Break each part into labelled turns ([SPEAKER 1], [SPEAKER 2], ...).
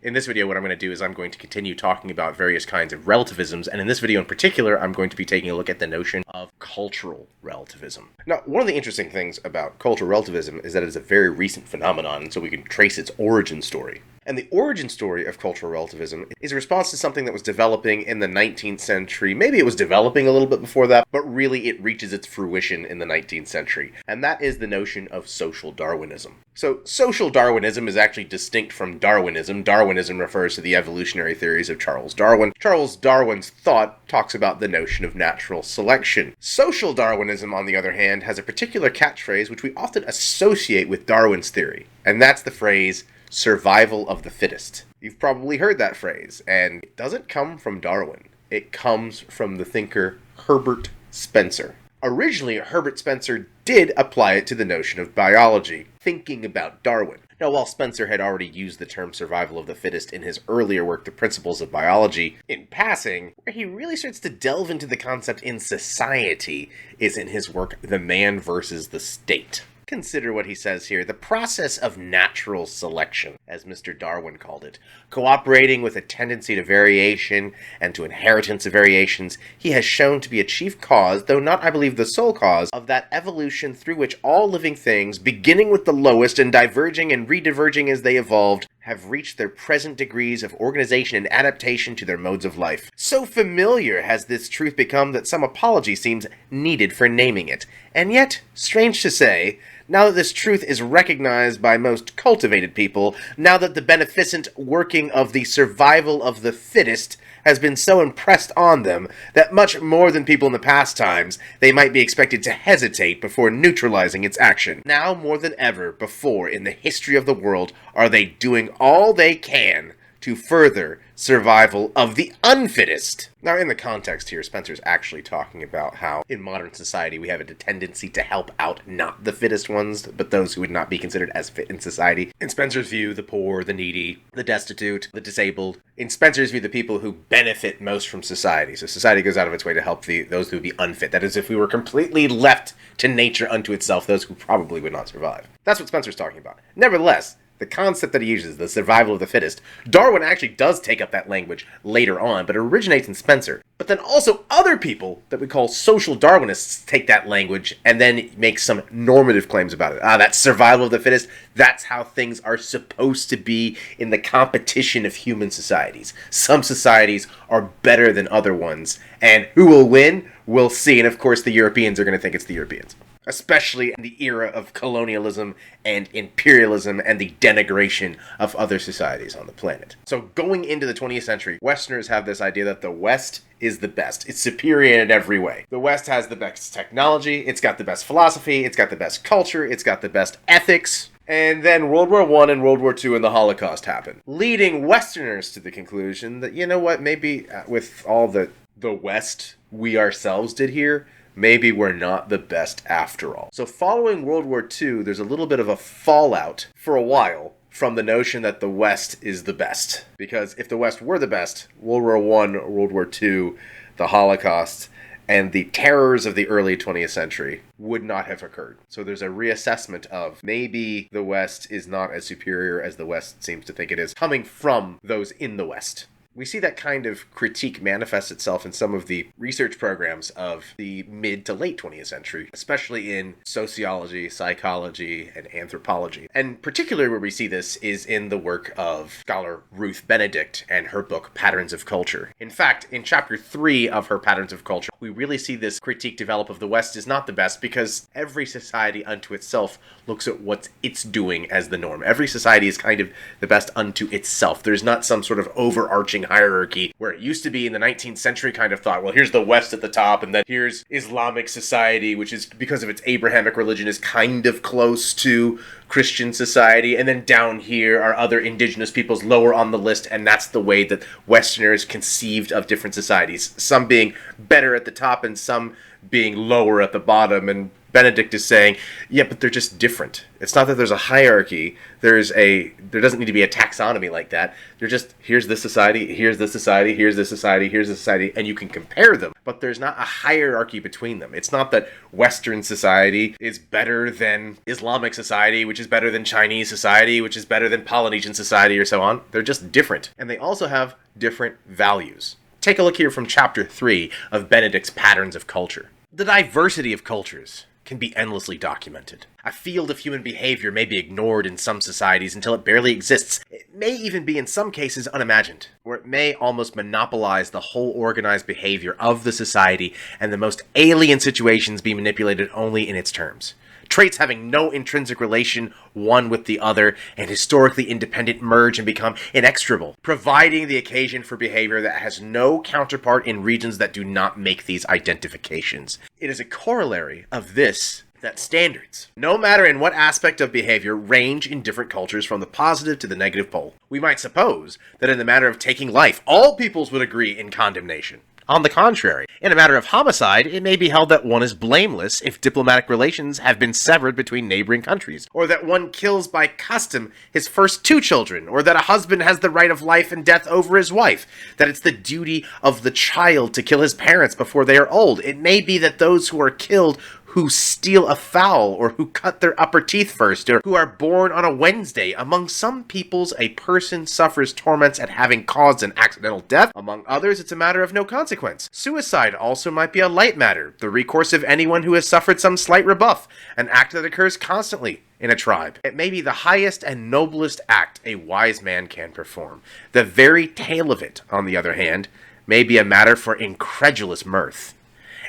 [SPEAKER 1] In this video, what I'm going to do is I'm going to continue talking about various kinds of relativisms, and in this video in particular, I'm going to be taking a look at the notion of cultural relativism. Now, one of the interesting things about cultural relativism is that it is a very recent phenomenon, and so we can trace its origin story. And the origin story of cultural relativism is a response to something that was developing in the 19th century. Maybe it was developing a little bit before that, but really it reaches its fruition in the 19th century. And that is the notion of social Darwinism. So, social Darwinism is actually distinct from Darwinism. Darwinism refers to the evolutionary theories of Charles Darwin. Charles Darwin's thought talks about the notion of natural selection. Social Darwinism, on the other hand, has a particular catchphrase which we often associate with Darwin's theory. And that's the phrase, survival of the fittest. You've probably heard that phrase, and it doesn't come from Darwin. It comes from the thinker Herbert Spencer. Originally, Herbert Spencer did apply it to the notion of biology, thinking about Darwin. Now, while Spencer had already used the term survival of the fittest in his earlier work, The Principles of Biology, in passing, where he really starts to delve into the concept in society is in his work, The Man versus the State. Consider what he says here, the process of natural selection, as Mr. Darwin called it, cooperating with a tendency to variation and to inheritance of variations, he has shown to be a chief cause, though not, I believe, the sole cause, of that evolution through which all living things, beginning with the lowest and diverging and re-diverging as they evolved, have reached their present degrees of organization and adaptation to their modes of life. So familiar has this truth become that some apology seems needed for naming it. And yet, strange to say, now that this truth is recognized by most cultivated people, now that the beneficent working of the survival of the fittest has been so impressed on them that much more than people in the past times, they might be expected to hesitate before neutralizing its action. Now more than ever before in the history of the world are they doing all they can to further survival of the unfittest. Now, in the context here, Spencer's actually talking about how in modern society we have a tendency to help out not the fittest ones, but those who would not be considered as fit in society. In Spencer's view, the poor, the needy, the destitute, the disabled. In Spencer's view, the people who benefit most from society. So society goes out of its way to help those who would be unfit. That is, if we were completely left to nature unto itself, those who probably would not survive. That's what Spencer's talking about. Nevertheless, the concept that he uses, the survival of the fittest, Darwin actually does take up that language later on, but it originates in Spencer. But then also other people that we call social Darwinists take that language and then make some normative claims about it. That's survival of the fittest. That's how things are supposed to be in the competition of human societies. Some societies are better than other ones, and who will win? We'll see. And of course, the Europeans are going to think it's the Europeans. Especially in the era of colonialism and imperialism and the denigration of other societies on the planet. So going into the 20th century, Westerners have this idea that the West is the best. It's superior in every way. The West has the best technology, it's got the best philosophy, it's got the best culture, it's got the best ethics. And then World War I and World War II and the Holocaust happened, leading Westerners to the conclusion that, you know what, maybe with all the West we ourselves did here, maybe we're not the best after all. So following World War II, there's a little bit of a fallout for a while from the notion that the West is the best. Because if the West were the best, World War I, World War II, the Holocaust, and the terrors of the early 20th century would not have occurred. So there's a reassessment of maybe the West is not as superior as the West seems to think it is, coming from those in the West. We see that kind of critique manifest itself in some of the research programs of the mid to late 20th century, especially in sociology, psychology, and anthropology. And particularly where we see this is in the work of scholar Ruth Benedict and her book Patterns of Culture. In fact, in chapter 3 of her Patterns of Culture, we really see this critique develop of the West is not the best because every society unto itself looks at what it's doing as the norm. Every society is kind of the best unto itself. There's not some sort of overarching hierarchy where it used to be in the 19th century kind of thought, well, here's the West at the top, and then here's Islamic society, which is, because of its Abrahamic religion, is kind of close to Christian society, and then down here are other indigenous peoples lower on the list, and that's the way that Westerners conceived of different societies, some being better at the top and some being lower at the bottom, and Benedict is saying, yeah, but they're just different. It's not that there's a hierarchy. There doesn't need to be a taxonomy like that. They're just, here's this society, here's this society, here's this society, here's this society, and you can compare them. But there's not a hierarchy between them. It's not that Western society is better than Islamic society, which is better than Chinese society, which is better than Polynesian society, or so on. They're just different. And they also have different values. Take a look here from chapter 3 of Benedict's Patterns of Culture. The diversity of cultures can be endlessly documented. A field of human behavior may be ignored in some societies until it barely exists. It may even be in some cases unimagined, or it may almost monopolize the whole organized behavior of the society, and the most alien situations be manipulated only in its terms. Traits having no intrinsic relation one with the other and historically independent merge and become inextricable, providing the occasion for behavior that has no counterpart in regions that do not make these identifications. It is a corollary of this that standards, no matter in what aspect of behavior, range in different cultures from the positive to the negative pole. We might suppose that in the matter of taking life, all peoples would agree in condemnation. On the contrary, in a matter of homicide, it may be held that one is blameless if diplomatic relations have been severed between neighboring countries, or that one kills by custom his first 2 children, or that a husband has the right of life and death over his wife, that it's the duty of the child to kill his parents before they are old. It may be that those who are killed who steal a fowl, or who cut their upper teeth first, or who are born on a Wednesday. Among some peoples, a person suffers torments at having caused an accidental death. Among others, it's a matter of no consequence. Suicide also might be a light matter, the recourse of anyone who has suffered some slight rebuff, an act that occurs constantly in a tribe. It may be the highest and noblest act a wise man can perform. The very tale of it, on the other hand, may be a matter for incredulous mirth,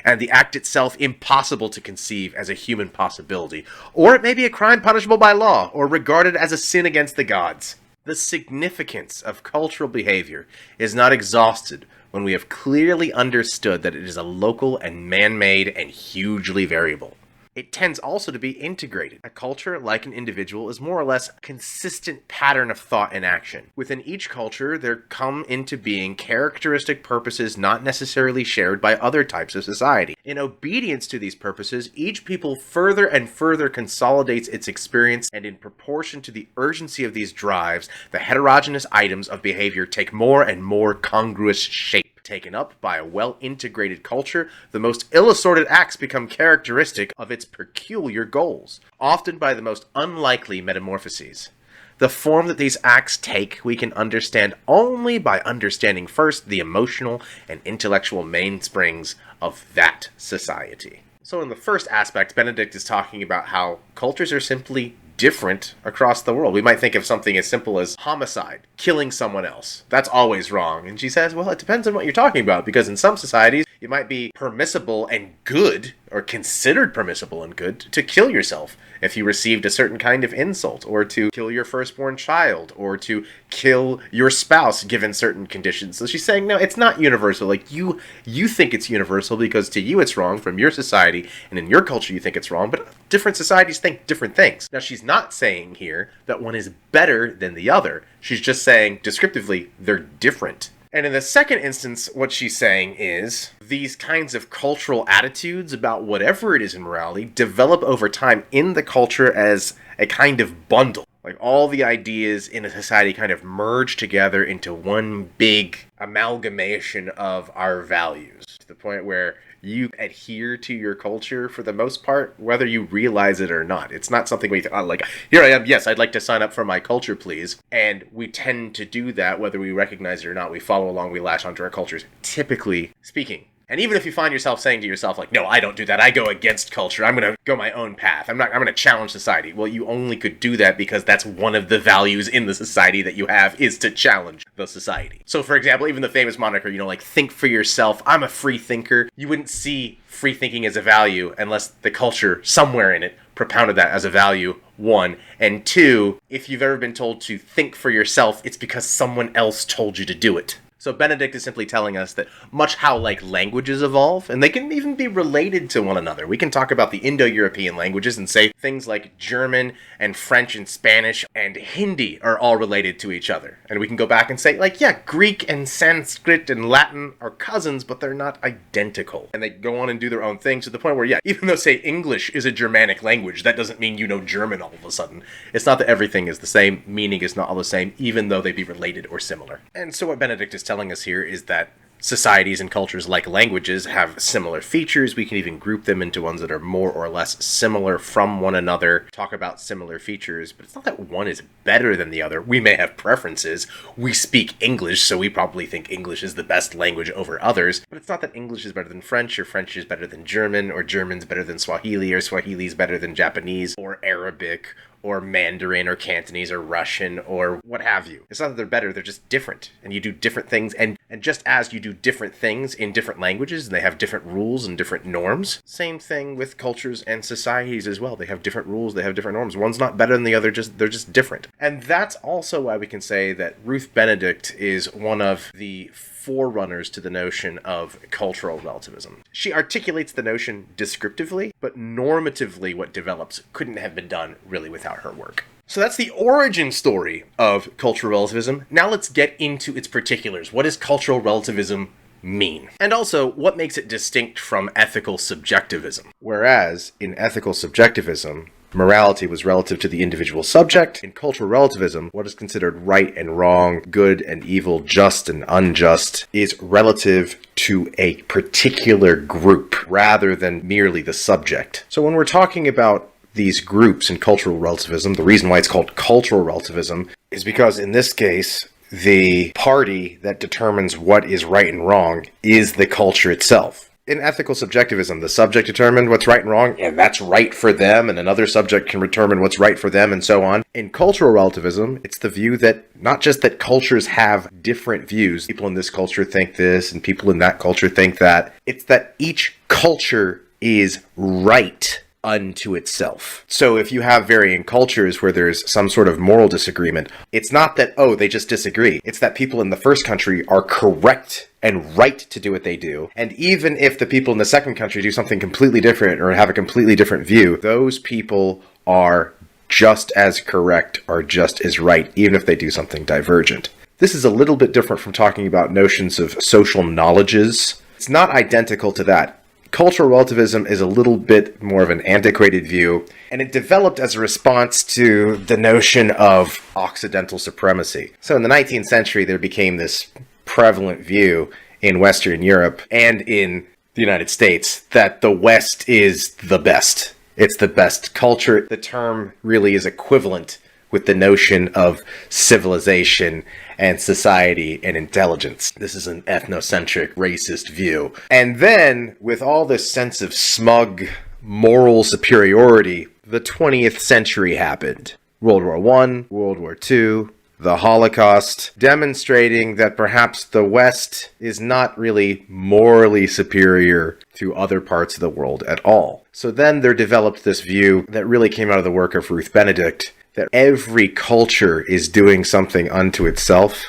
[SPEAKER 1] and the act itself impossible to conceive as a human possibility. Or it may be a crime punishable by law, or regarded as a sin against the gods. The significance of cultural behavior is not exhausted when we have clearly understood that it is a local and man-made and hugely variable. It tends also to be integrated. A culture, like an individual, is more or less a consistent pattern of thought and action. Within each culture, there come into being characteristic purposes not necessarily shared by other types of society. In obedience to these purposes, each people further and further consolidates its experience, and in proportion to the urgency of these drives, the heterogeneous items of behavior take more and more congruous shape. Taken up by a well-integrated culture, the most ill-assorted acts become characteristic of its peculiar goals, often by the most unlikely metamorphoses. The form that these acts take we can understand only by understanding first the emotional and intellectual mainsprings of that society. So in the first aspect, Benedict is talking about how cultures are simply different across the world. We might think of something as simple as homicide, killing someone else. That's always wrong. And she says, well, it depends on what you're talking about, because in some societies, it might be permissible and good, or considered permissible and good, to kill yourself if you received a certain kind of insult, or to kill your firstborn child, or to kill your spouse given certain conditions. So she's saying, no, it's not universal. Like, you think it's universal because to you it's wrong from your society, and in your culture you think it's wrong, but different societies think different things. Now, she's not saying here that one is better than the other. She's just saying, descriptively, they're different. And in the second instance, what she's saying is these kinds of cultural attitudes about whatever it is in morality develop over time in the culture as a kind of bundle. Like, all the ideas in a society kind of merge together into one big amalgamation of our values, to the point where you adhere to your culture for the most part, whether you realize it or not. It's not something where you think, oh, like, here I am, yes, I'd like to sign up for my culture, please. And we tend to do that, whether we recognize it or not. We follow along, we latch onto our cultures, typically speaking. And even if you find yourself saying to yourself, like, no, I don't do that, I go against culture, I'm going to go my own path, I'm going to challenge society. Well, you only could do that because that's one of the values in the society that you have, is to challenge the society. So, for example, even the famous moniker, like, think for yourself, I'm a free thinker. You wouldn't see free thinking as a value unless the culture somewhere in it propounded that as a value, one. And two, if you've ever been told to think for yourself, it's because someone else told you to do it. So Benedict is simply telling us that much how like languages evolve, and they can even be related to one another. We can talk about the Indo-European languages and say things like German and French and Spanish and Hindi are all related to each other. And we can go back and say, like, yeah, Greek and Sanskrit and Latin are cousins, but they're not identical. And they go on and do their own thing to the point where, yeah, even though, say, English is a Germanic language, that doesn't mean you know German all of a sudden. It's not that everything is the same, meaning is not all the same, even though they be related or similar. And so what Benedict is telling us here is that societies and cultures, like languages, have similar features. We can even group them into ones that are more or less similar from one another, talk about similar features, but it's not that one is better than the other. We may have preferences. We speak English, so we probably think English is the best language over others, but it's not that English is better than French, or French is better than German, or German's better than Swahili, or Swahili's better than Japanese, or Arabic, or Mandarin, or Cantonese, or Russian, or what have you. It's not that they're better, they're just different. And you do different things, and just as you do different things in different languages, and they have different rules and different norms, same thing with cultures and societies as well. They have different rules, they have different norms. One's not better than the other, they're just different. And that's also why we can say that Ruth Benedict is one of the forerunners to the notion of cultural relativism. She articulates the notion descriptively, but normatively what develops couldn't have been done really without her work. So that's the origin story of cultural relativism. Now let's get into its particulars. What does cultural relativism mean? And also, what makes it distinct from ethical subjectivism? Whereas, in ethical subjectivism, morality was relative to the individual subject. In cultural relativism, what is considered right and wrong, good and evil, just and unjust, is relative to a particular group rather than merely the subject. So when we're talking about these groups in cultural relativism, the reason why it's called cultural relativism is because in this case, the party that determines what is right and wrong is the culture itself. In ethical subjectivism, the subject determined what's right and wrong, and that's right for them, and another subject can determine what's right for them, and so on. In cultural relativism, it's the view that not just that cultures have different views, people in this culture think this, and people in that culture think that, it's that each culture is right unto itself. So if you have varying cultures where there's some sort of moral disagreement, it's not that, oh, they just disagree. It's that people in the first country are correct and right to do what they do. And even if the people in the second country do something completely different or have a completely different view, those people are just as correct or just as right, even if they do something divergent. This is a little bit different from talking about notions of social knowledges. It's not identical to that. Cultural relativism is a little bit more of an antiquated view, and it developed as a response to the notion of Occidental supremacy. So in the 19th century, there became this prevalent view in Western Europe and in the United States that the West is the best. It's the best culture. The term really is equivalent with the notion of civilization and society and intelligence. This is an ethnocentric, racist view. And then, with all this sense of smug moral superiority, the 20th century happened. World War I, World War II, the Holocaust, demonstrating that perhaps the West is not really morally superior to other parts of the world at all. So then there developed this view that really came out of the work of Ruth Benedict, that every culture is doing something unto itself,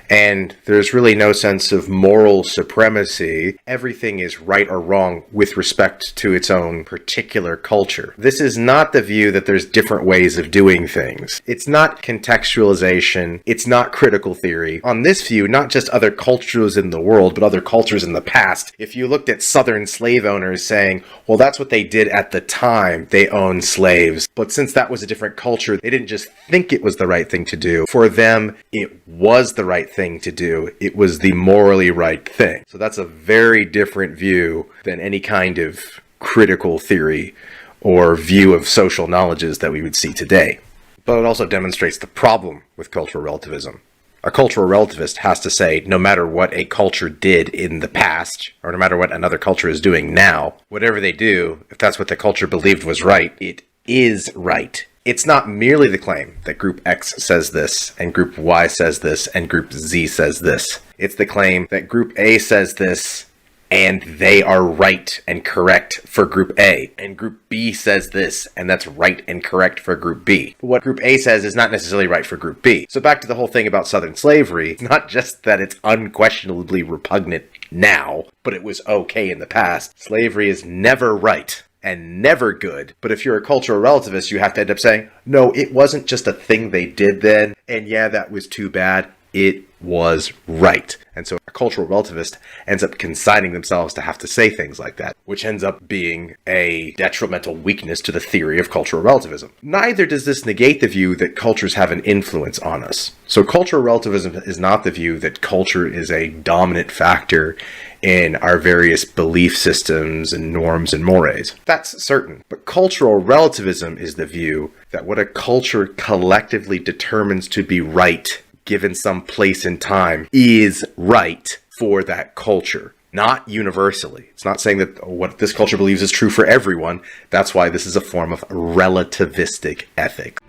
[SPEAKER 1] and there's really no sense of moral supremacy. Everything is right or wrong with respect to its own particular culture. This is not the view that there's different ways of doing things. It's not contextualization. It's not critical theory. On this view, not just other cultures in the world, but other cultures in the past. If you looked at Southern slave owners saying, well, that's what they did at the time they owned slaves, but since that was a different culture, they didn't just think it was the right thing to do. For them, it was the right thing to do. It was the morally right thing. So that's a very different view than any kind of critical theory or view of social knowledges that we would see today. But it also demonstrates the problem with cultural relativism. A cultural relativist has to say, no matter what a culture did in the past, or no matter what another culture is doing now, whatever they do, if that's what the culture believed was right, it is right. It's not merely the claim that Group X says this, and Group Y says this, and Group Z says this. It's the claim that Group A says this, and they are right and correct for Group A, and Group B says this, and that's right and correct for Group B. But what Group A says is not necessarily right for Group B. So back to the whole thing about Southern slavery, it's not just that it's unquestionably repugnant now, but it was okay in the past. Slavery is never right and never good. But if you're a cultural relativist, you have to end up saying, no, it wasn't just a thing they did then, and yeah, that was too bad. It was right. And so a cultural relativist ends up consigning themselves to have to say things like that, which ends up being a detrimental weakness to the theory of cultural relativism. Neither does this negate the view that cultures have an influence on us. So cultural relativism is not the view that culture is a dominant factor in our various belief systems and norms and mores. That's certain. But cultural relativism is the view that what a culture collectively determines to be right given some place in time is right for that culture, not universally. It's not saying that what this culture believes is true for everyone. That's why this is a form of relativistic ethics.